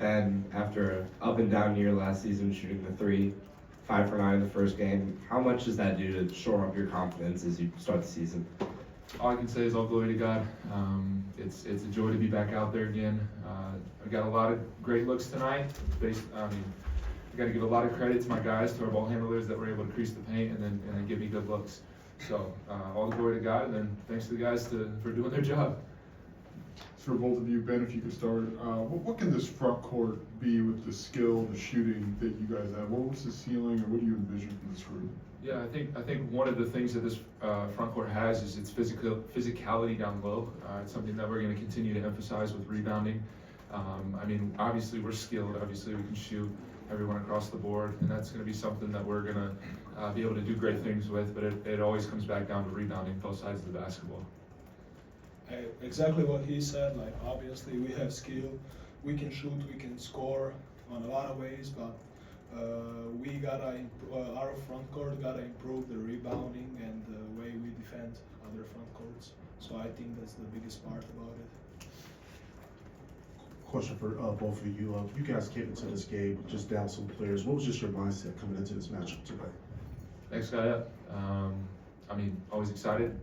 Ben, after an up and down year last season, shooting the three, 5 for 9 in the first game, how much does that do to shore up your confidence as you start the season? All I can say is all glory to God. It's a joy to be back out there again. I got a lot of great looks tonight. I got to give a lot of credit to my guys, to our ball handlers that were able to crease the paint and then give me good looks. So all the glory to God, and then thanks to the guys for doing their job. For both of you, Ben, if you could start, what can this front court be with the skill, the shooting that you guys have? What's the ceiling, or what do you envision from this group? Yeah, I think one of the things that this front court has is its physicality down low. It's something that we're going to continue to emphasize with rebounding. Obviously we're skilled. Obviously we can shoot everyone across the board, and that's going to be something that we're going to be able to do great things with. But it always comes back down to rebounding both sides of the basketball. Exactly what he said. Like, obviously we have skill, we can shoot, we can score on a lot of ways, but we gotta our front court gotta improve the rebounding and the way we defend other front courts. So I think that's the biggest part about it. Question for both of you. You guys came into this game just down some players. What was just your mindset coming into this matchup tonight? Next guy up. Always excited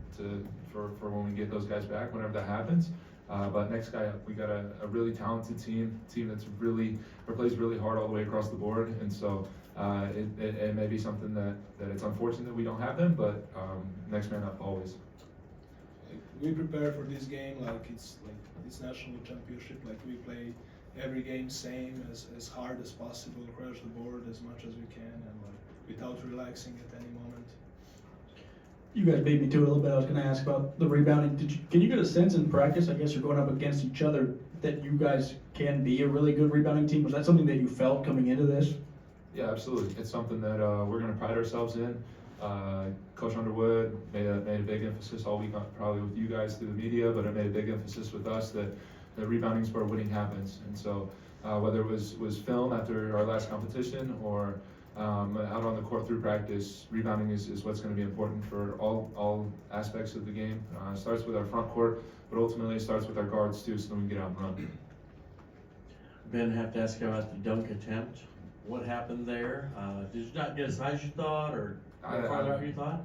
for when we get those guys back, whenever that happens. But next guy up, we got a really talented team that's plays really hard all the way across the board. And so it may be something that it's unfortunate that we don't have them, but next man up always. We prepare for this game like it's national championship. Like, we play every game same, as hard as possible, crash the board as much as we can, and without relaxing at any moment. You guys beat me to it a little bit. I was going to ask about the rebounding. Can you get a sense in practice, I guess you're going up against each other, that you guys can be a really good rebounding team? Was that something that you felt coming into this? Yeah, absolutely. It's something that we're going to pride ourselves in. Coach Underwood made a big emphasis all week, probably with you guys through the media, but it made a big emphasis with us that the rebounding is where winning happens. And so whether it was film after our last competition or out on the court through practice, rebounding is what's going to be important for all aspects of the game. It starts with our front court, but ultimately it starts with our guards too, so that we can get out and run. Ben, have to ask you about the dunk attempt. What happened there? Did you not get as high as you thought, or farther out you thought?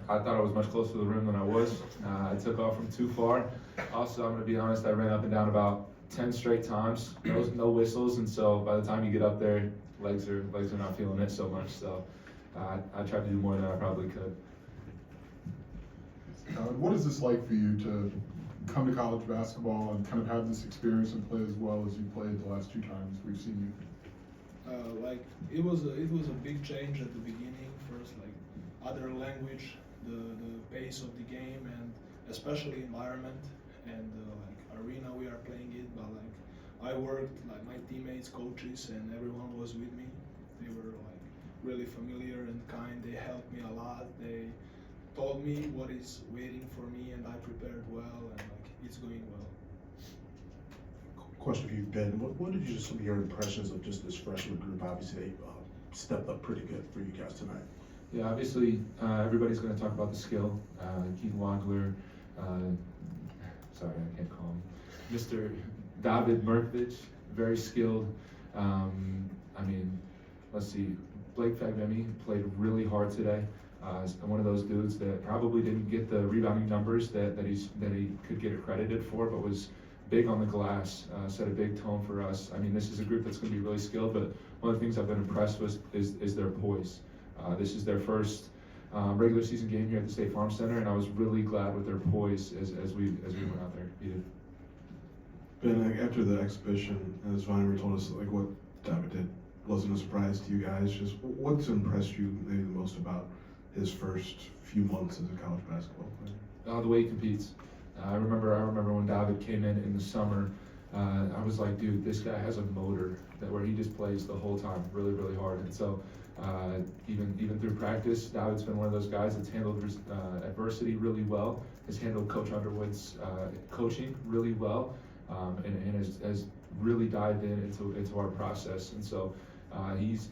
I thought I was much closer to the rim than I was. I took off from too far. Also, I'm going to be honest, I ran up and down about 10 straight times. There was no whistles, and so by the time you get up there, legs are not feeling it so much. So I tried to do more than I probably could. What is this like for you to come to college basketball and kind of have this experience and play as well as you played the last 2 times we've seen you? It was a big change at the beginning. First, other language, the pace of the game, and especially environment and arena we are playing it. But I worked, my teammates, coaches, and everyone was with me. They were really familiar and kind. They helped me a lot. They told me what is waiting for me, and I prepared well, and it's going well. Question for you, Ben. What did you just some of your impressions of just this freshman group? Obviously, they stepped up pretty good for you guys tonight. Yeah, obviously everybody's going to talk about the skill. Keith Wagler, sorry, I can't call him. Mr. David Mirkovic, very skilled. Let's see. Blake Fagbemi played really hard today. One of those dudes that probably didn't get the rebounding numbers that he could get accredited for, but was big on the glass, set a big tone for us. This is a group that's going to be really skilled, but one of the things I've been impressed with is their poise. This is their first regular season game here at the State Farm Center, and I was really glad with their poise as we went out there. Ben, after the exhibition, as Viner told us, what David did wasn't a surprise to you guys. Just what's impressed you maybe the most about his first few months as a college basketball player? The way he competes. I remember when David came in the summer. I was like, dude, this guy has a motor where he just plays the whole time, really, really hard. And so even through practice, David's been one of those guys that's handled adversity really well, has handled Coach Underwood's coaching really well, and has really dived into our process. And so he's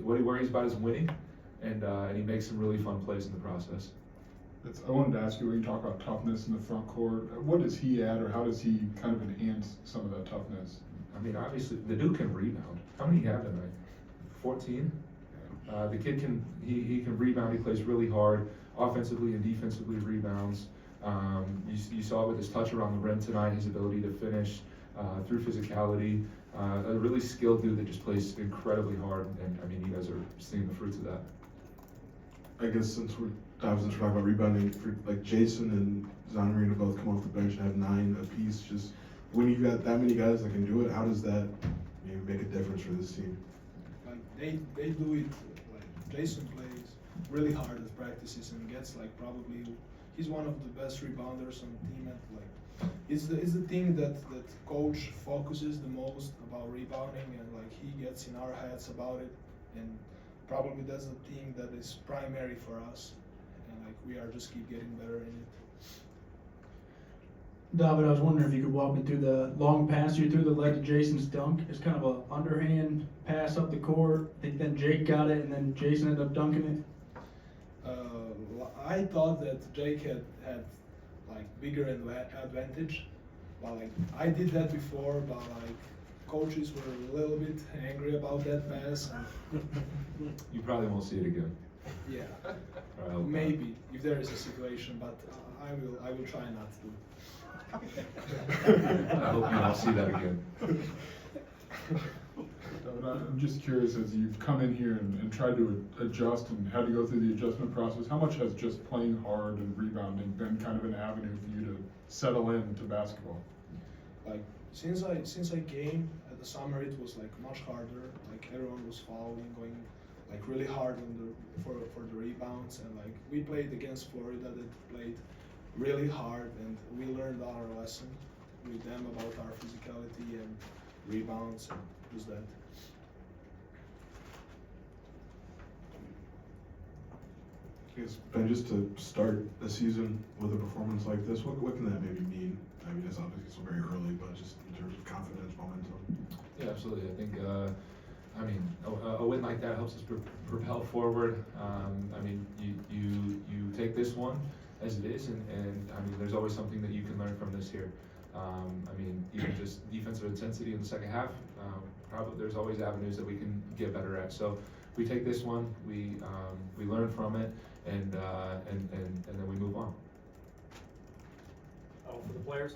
where he's about is winning, and he makes some really fun plays in the process. I wanted to ask you, when you talk about toughness in the front court, what does he add, or how does he kind of enhance some of that toughness? I mean, obviously, the dude can rebound. How many you have tonight? 14? The kid can, he can rebound, he plays really hard, offensively and defensively rebounds. You saw it with his touch around the rim tonight, his ability to finish through physicality. A really skilled dude that just plays incredibly hard, and I mean, you guys are seeing the fruits of that. I guess since we're diving into talking about rebounding, for like Jason and Zon Marino both come off the bench and have 9 apiece. Just when you've got that many guys that can do it, how does that maybe make a difference for this team? Like they do it. Like Jason plays really hard at practices and gets like probably he's one of the best rebounders on the team. And like it's the thing that coach focuses the most about rebounding, and like he gets in our heads about it, and probably that's the thing that is primary for us, and like we are just keep getting better in it. David, I was wondering if you could walk me through the long pass you threw that led to Jason's dunk. It's kind of a underhand pass up the court. I think then Jake got it, and then Jason ended up dunking it. I thought that Jake had like bigger advantage, but like I did that before, but like coaches were a little bit angry about that pass. And You probably won't see it again. yeah, Or I hope not. maybe if there is a situation, but I will try not to. I hope you don't see that again. I'm just curious, as you've come in here and tried to adjust and had to go through the adjustment process, how much has just playing hard and rebounding been kind of an avenue for you to settle into basketball? Like since I came at the summer, it was like much harder. Like everyone was fouling, going like really hard on for the rebounds, and like we played against Florida that played really hard, and we learned our lesson with them about our physicality and rebounds and just that. I guess, Ben, just to start the season with a performance like this, what can that maybe mean? I mean, it's obviously still very early, but just in terms of confidence, momentum. Yeah, absolutely. I think, I mean, a win like that helps us propel forward. I mean, you take this one as it is, and I mean, there's always something that you can learn from this here. I mean, even just defensive intensity in the second half, probably there's always avenues that we can get better at. So we take this one, we learn from it, and then we move on. For the players,